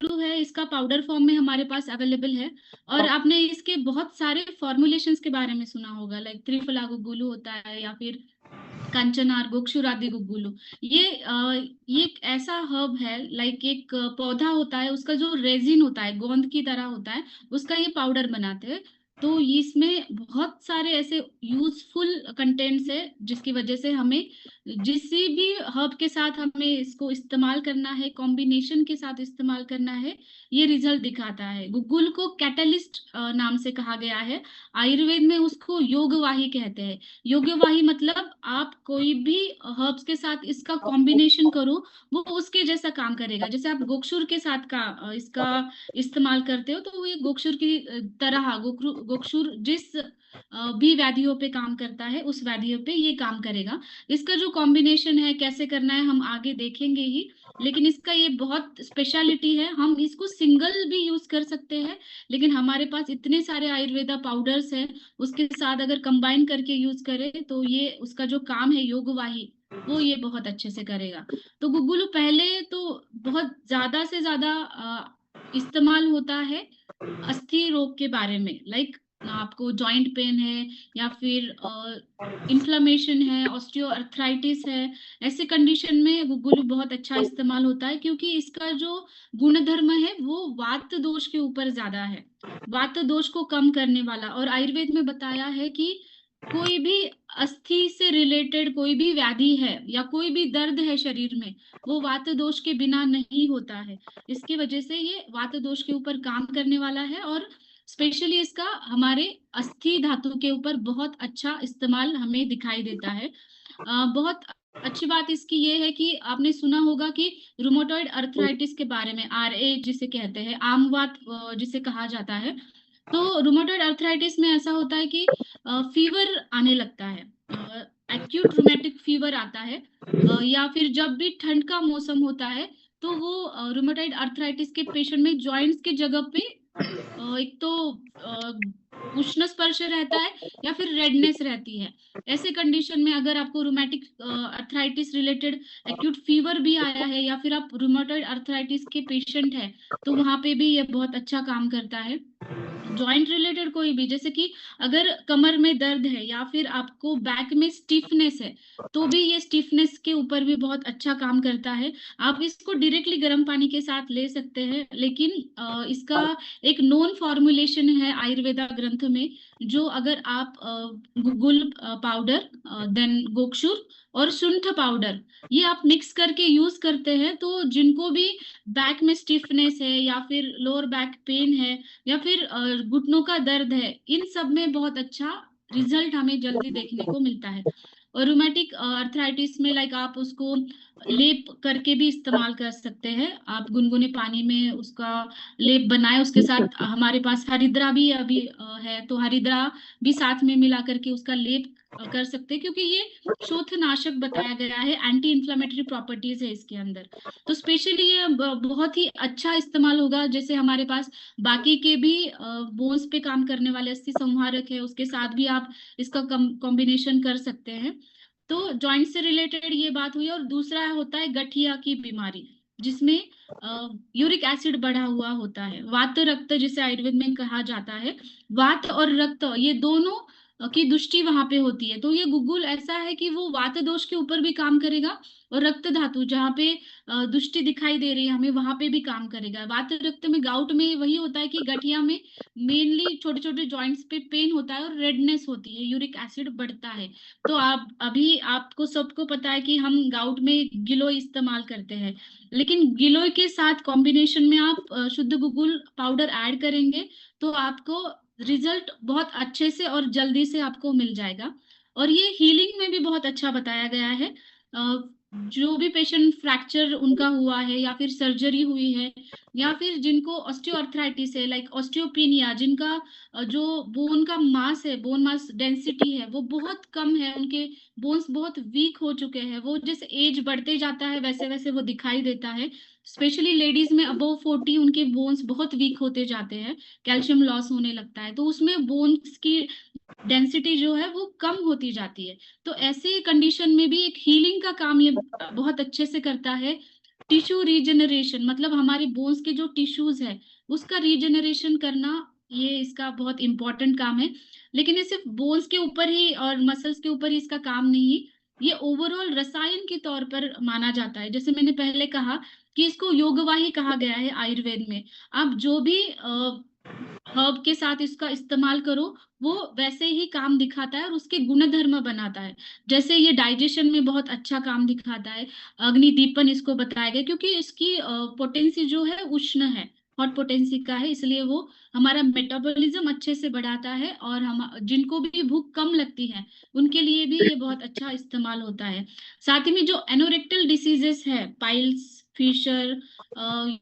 गुग्गुलू है, इसका powder form में हमारे पास अवेलेबल है। और आपने इसके बहुत सारे फॉर्मुलेशंस के बारे में सुना होगा, लाइक त्रिफला गुग्गुलू होता है या फिर कंचनार गोक्षुरादि गुग्गुलू। ये एक ऐसा हर्ब है, लाइक एक पौधा होता है, उसका जो रेजिन होता है गोंद की तरह होता है, उसका ये पाउडर बनाते हैं। तो इसमें बहुत सारे ऐसे यूजफुल कंटेंट्स है जिसकी वजह से हमें जिस भी हर्ब के साथ हमें इसको इस्तेमाल करना है, कॉम्बिनेशन के साथ इस्तेमाल करना है, ये रिजल्ट दिखाता है। गुग्गुल को कैटलिस्ट नाम से कहा गया है। आयुर्वेद में उसको योगवाही कहते हैं। योग्यवाही मतलब आप कोई भी हर्ब्स के साथ इसका कॉम्बिनेशन करो, वो उसके जैसा काम करेगा। जैसे आप गोक्षुर के साथ इसका इस्तेमाल करते हो, तो वो ये गोक्षुर की तरह गोक्षुर जिस भी व्याधियों पे काम करता है, उस व्याधियों पे ये काम करेगा। इसका जो कॉम्बिनेशन है कैसे करना है हम आगे देखेंगे ही, लेकिन इसका ये बहुत स्पेशलिटी है, हम इसको सिंगल भी यूज कर सकते हैं। लेकिन हमारे पास इतने सारे आयुर्वेदा पाउडर्स हैं, उसके साथ अगर कंबाइन करके यूज करें तो ये उसका जो काम है योगवाही, वो ये बहुत अच्छे से करेगा। तो गुग्गुलू पहले तो बहुत ज्यादा से ज्यादा इस्तेमाल होता है अस्थि रोग के बारे में, लाइक आपको जॉइंट पेन है या फिर इन्फ्लेमेशन है, ऑस्टियो अर्थराइटिस है, ऐसे कंडीशन में गुग्गुलू बहुत अच्छा इस्तेमाल होता है, क्योंकि इसका जो गुणधर्म है वो वात दोष के ऊपर ज्यादा है, वात दोष को कम करने वाला। और आयुर्वेद में बताया है कि कोई भी अस्थि से रिलेटेड कोई भी व्याधि है या कोई भी दर्द है शरीर में, वो वात दोष के बिना नहीं होता है। इसकी वजह से ये वात दोष के ऊपर काम करने वाला है, और स्पेशली इसका हमारे अस्थि धातु के ऊपर बहुत अच्छा इस्तेमाल हमें दिखाई देता है। बहुत अच्छी बात इसकी ये है कि आपने सुना होगा कि रुमेटॉइड अर्थराइटिस के बारे में, आरए जिसे कहते हैं, आमवात जिसे कहा जाता है। तो रुमेटॉइड अर्थराइटिस में ऐसा होता है कि फीवर आने लगता है, एक्यूट रूमेटिक फीवर आता है, या फिर जब भी ठंड का मौसम होता है, तो वो रुमेटॉइड अर्थराइटिस के पेशेंट में जॉइंट्स की जगह पे एक तो उष्ण स्पर्श रहता है या फिर रेडनेस रहती है। ऐसे कंडीशन में अगर आपको rheumatic arthritis related acute fever भी आया है या फिर आप रूमेटॉइड अर्थराइटिस के पेशेंट है, तो वहां पे भी ये बहुत अच्छा काम करता है। जॉइंट रिलेटेड कोई भी, जैसे कि अगर कमर में दर्द है या फिर आपको बैक में स्टिफनेस है, तो भी ये स्टिफनेस के ऊपर भी बहुत अच्छा काम करता है। आप इसको डायरेक्टली गर्म पानी के साथ ले सकते हैं, लेकिन इसका एक नॉन फॉर्मुलेशन है आयुर्वेदा ग्रंथ में, जो अगर आप गुग्गुल पाउडर, देन गोक्षुर और शुंठ पाउडर, ये आप मिक्स करके यूज करते हैं, तो जिनको भी बैक में स्टिफनेस है या फिर लोअर बैक पेन है या फिर घुटनों का दर्द है, इन सब में बहुत अच्छा रिजल्ट हमें जल्दी देखने को मिलता है। और रूमेटिक अर्थराइटिस में लाइक आप उसको लेप करके भी इस्तेमाल कर सकते हैं। आप गुनगुने पानी में उसका लेप बनाए, उसके साथ हमारे पास हरिद्रा भी अभी है, तो हरिद्रा भी साथ में मिला करके उसका लेप कर सकते हैं, क्योंकि ये शोथनाशक बताया गया है, एंटी इंफ्लेमेटरी प्रॉपर्टीज है इसके अंदर। तो स्पेशली ये बहुत ही अच्छा इस्तेमाल होगा। जैसे हमारे पास बाकी के भी बोन्स पे काम करने वाले अस्थि संहारक है, उसके साथ भी आप इसका कॉम्बिनेशन कर सकते हैं। तो जॉइंट से रिलेटेड ये बात हुई, और दूसरा होता है गठिया की बीमारी, जिसमें यूरिक एसिड बढ़ा हुआ होता है, वात रक्त जिसे आयुर्वेद में कहा जाता है। वात और रक्त ये दोनों की दृष्टि वहां पे होती है, तो ये गुग्गुल ऐसा है कि वो वात दोष के ऊपर भी काम करेगा, और रक्त धातु जहाँ पे दृष्टि दिखाई दे रही है हमें, वहां पे भी काम करेगा। वात रक्त में, गाउट में वही होता है कि गठिया में मेनली छोटे छोटे जॉइंट्स पे पेन होता है और रेडनेस होती है, यूरिक एसिड बढ़ता है। तो आप अभी आपको सबको पता है कि हम गाउट में गिलोय इस्तेमाल करते हैं, लेकिन गिलोय के साथ कॉम्बिनेशन में आप शुद्ध गुग्गुल पाउडर ऐड करेंगे, तो आपको रिजल्ट बहुत अच्छे से और जल्दी से आपको मिल जाएगा। और ये हीलिंग में भी बहुत अच्छा बताया गया है। जो भी पेशेंट फ्रैक्चर उनका हुआ है या फिर सर्जरी हुई है, या फिर जिनको ऑस्टियोआर्थराइटिस है, लाइक ऑस्टियोपिनिया, जिनका जो बोन का मास है, बोन मास डेंसिटी है वो बहुत कम है, उनके बोन्स बहुत वीक हो चुके हैं, वो जैसे एज बढ़ते जाता है वैसे वैसे वो दिखाई देता है। स्पेशली लेडीज में अबव 40 उनके बोन्स बहुत वीक होते जाते हैं, कैल्शियम लॉस होने लगता है, तो उसमें बोन्स की डेंसिटी जो है वो कम होती जाती है। तो ऐसे कंडीशन में भी एक हीलिंग का काम ये बहुत अच्छे से करता है। टिश्यू रीजनरेशन, मतलब हमारे बोन्स के जो टिश्यूज है उसका रीजनरेशन करना, ये इसका बहुत इंपॉर्टेंट काम है। लेकिन ये सिर्फ बोन्स के ऊपर ही और मसल्स के ऊपर ही इसका काम नहीं है, ये ओवरऑल रसायन के तौर पर माना जाता है। जैसे मैंने पहले कहा कि इसको योगवाही कहा गया है आयुर्वेद में। आप जो भी हर्ब के साथ इसका इस्तेमाल करो वो वैसे ही काम दिखाता है और उसके गुणधर्म बनाता है। जैसे ये डाइजेशन में बहुत अच्छा काम दिखाता है, अग्निदीपन इसको बताया गया, क्योंकि इसकी पोटेंसी जो है उष्ण है, हॉट पोटेंसी का है, इसलिए वो हमारा मेटाबॉलिज्म अच्छे से बढ़ाता है। और हम जिनको भी भूख कम लगती है उनके लिए भी ये बहुत अच्छा इस्तेमाल होता है। साथ ही में जो एनोरेक्टल डिसीजेस है, पाइल्स, फिशर,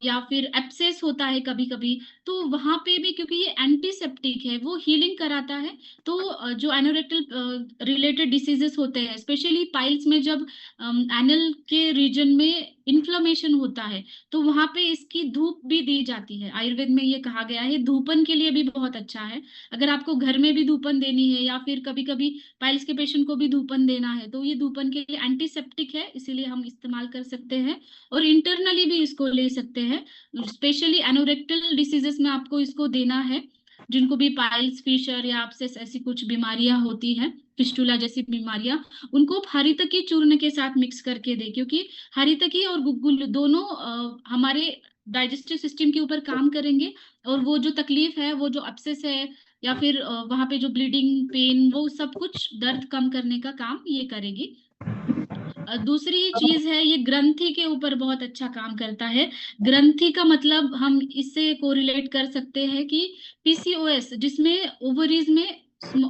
या फिर एप्सेस होता है कभी कभी, तो वहां पे भी क्योंकि ये एंटीसेप्टिक है वो हीलिंग कराता है। तो जो एनोरेक्टल रिलेटेड डिसीजेस होते हैं, स्पेशली पाइल्स में, जब एनल के रीजन में इन्फ्लेमेशन होता है तो वहां पे इसकी धूप भी दी जाती है। आयुर्वेद में ये कहा गया है, धूपन के लिए भी बहुत अच्छा है। अगर आपको घर में भी धूपन देनी है या फिर कभी कभी पाइल्स के पेशेंट को भी धूपन देना है तो ये धूपन के लिए एंटीसेप्टिक है, इसीलिए हम इस्तेमाल कर सकते हैं। और इंटरनली भी इसको ले सकते हैं, स्पेशली एनोरेक्टल डिसीजेस में आपको इसको देना है। जिनको भी पाइल्स, फिशर या एब्सेस ऐसी कुछ बीमारियां होती हैं, फिस्टुला जैसी बीमारियां, उनको आप हरितकी चूर्ण के साथ मिक्स करके दे, क्योंकि हरितकी और गुग्गुल दोनों हमारे डाइजेस्टिव सिस्टम के ऊपर काम करेंगे। और वो जो तकलीफ है, वो जो एब्सेस है या फिर वहां पे जो ब्लीडिंग, पेन, वो सब कुछ दर्द कम करने का काम ये करेगी। दूसरी चीज है, ये ग्रंथि के ऊपर बहुत अच्छा काम करता है। ग्रंथि का मतलब हम इससे कोरिलेट कर सकते हैं कि पीसीओएस, जिसमें ओवरीज में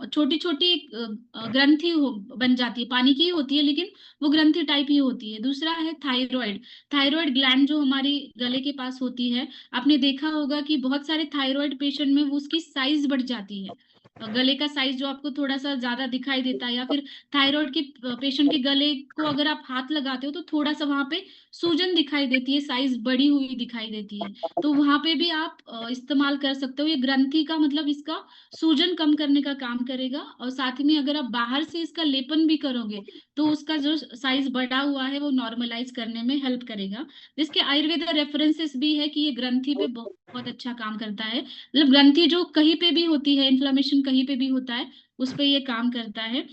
छोटी छोटी ग्रंथि बन जाती है, पानी की ही होती है लेकिन वो ग्रंथि टाइप ही होती है। दूसरा है थायराइड। थायराइड ग्लैंड जो हमारी गले के पास होती है, आपने देखा होगा कि बहुत सारे थायराइड पेशेंट में वो उसकी साइज बढ़ जाती है। गले का साइज जो आपको थोड़ा सा ज्यादा दिखाई देता है, या फिर थायराइड के पेशेंट के गले को अगर आप हाथ लगाते हो तो थोड़ा सा वहां पे सूजन दिखाई देती है, साइज बढ़ी हुई दिखाई देती है। तो वहां पे भी आप इस्तेमाल कर सकते हो। ये ग्रंथि का मतलब इसका सूजन कम करने का काम करेगा। और साथ में अगर आप बाहर से इसका लेपन भी करोगे तो उसका जो साइज बढ़ा हुआ है वो नॉर्मलाइज करने में हेल्प करेगा। जिसके आयुर्वेद रेफरेंसेस भी है कि ये ग्रंथि पे बहुत अच्छा काम करता है। मतलब ग्रंथि जो कहीं पे भी होती है, इन्फ्लेमेशन कहीं पे भी होता है, उस पे ये काम करता है।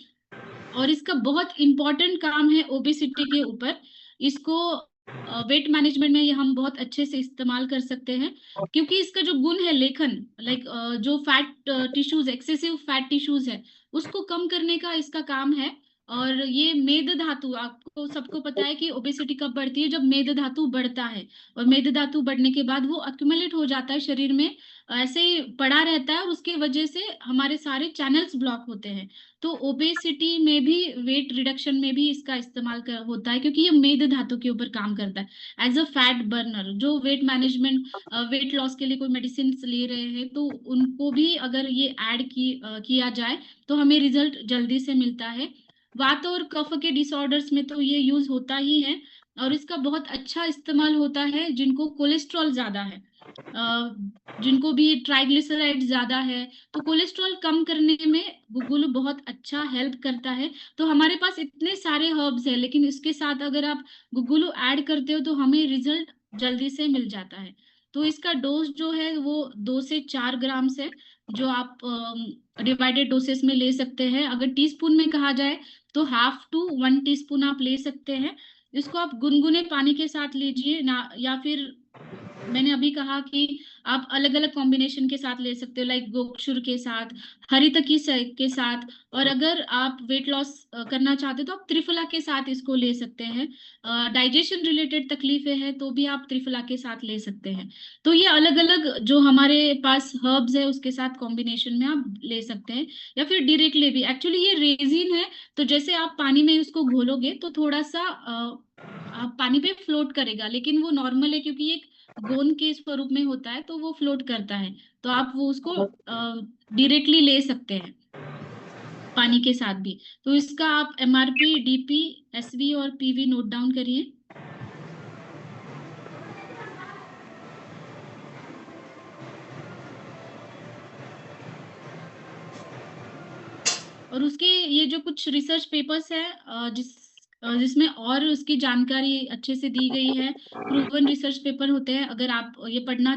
और इसका बहुत इंपॉर्टेंट काम है ओबेसिटी के ऊपर। इसको वेट मैनेजमेंट में ये हम बहुत अच्छे से इस्तेमाल कर सकते हैं, क्योंकि इसका जो गुण है लेखन, लाइक जो fat tissues, excessive fat tissues है, उसको कम करने का इसका काम है। और ये मेद धातु, आपको सबको पता है कि ओबेसिटी कब बढ़ती है, जब मेद धातु बढ़ता है। और मेद धातु बढ़ने के बाद वो अक्यूमुलेट हो जाता है शरीर में, ऐसे ही पड़ा रहता है, और उसके वजह से हमारे सारे चैनल्स ब्लॉक होते हैं। तो ओबेसिटी में भी, वेट रिडक्शन में भी इसका इस्तेमाल होता है, क्योंकि ये मेद धातु के ऊपर काम करता है एज अ फैट बर्नर। जो वेट मैनेजमेंट, वेट लॉस के लिए कोई मेडिसिन ले रहे हैं तो उनको भी अगर ये ऐड किया जाए तो हमें रिजल्ट जल्दी से मिलता है। वात और कफ के डिसऑर्डर्स में तो ये यूज होता ही है। और इसका बहुत अच्छा इस्तेमाल होता है जिनको कोलेस्ट्रॉल ज्यादा है, जिनको भी ट्राइग्लिसराइड ज्यादा है, तो कोलेस्ट्रॉल कम करने में गुगुलू बहुत अच्छा हेल्प करता है। तो हमारे पास इतने सारे हर्ब्स हैं, लेकिन इसके साथ अगर आप गुगुलू ऐड करते हो तो हमें रिजल्ट जल्दी से मिल जाता है। तो इसका डोज जो है वो 2 से 4 ग्राम है, जो आप डिवाइडेड डोसेस में ले सकते हैं। अगर टीस्पून में कहा जाए तो 1/2 to 1 टीस्पून आप ले सकते हैं। इसको आप गुनगुने पानी के साथ लीजिए ना, या फिर मैंने अभी कहा कि आप अलग अलग कॉम्बिनेशन के साथ ले सकते हो, लाइक गोक्षुर के साथ, हरितकी के साथ। और अगर आप वेट लॉस करना चाहते हो तो आप त्रिफला के साथ इसको ले सकते हैं। डाइजेशन रिलेटेड तकलीफें हैं तो भी आप त्रिफला के साथ ले सकते हैं। तो ये अलग अलग जो हमारे पास हर्ब्स है उसके साथ कॉम्बिनेशन में आप ले सकते हैं, या फिर डायरेक्टली भी। एक्चुअली ये रेजिन है, तो जैसे आप पानी में उसको घोलोगे तो थोड़ा सा पानी पे फ्लोट करेगा, लेकिन वो नॉर्मल है क्योंकि एक गोंद के स्वरूप में होता है तो वो फ्लोट करता है। तो आप वो उसको डायरेक्टली ले सकते हैं पानी के साथ भी। तो इसका आप एमआरपी, डीपी, एसवी और पीवी नोट डाउन करिए। और उसके ये जो कुछ रिसर्च पेपर्स है, जिस जिसमें और उसकी जानकारी अच्छे से दी गई है। प्रूवन रिसर्च पेपर होते हैं, अगर आप ये पढ़ना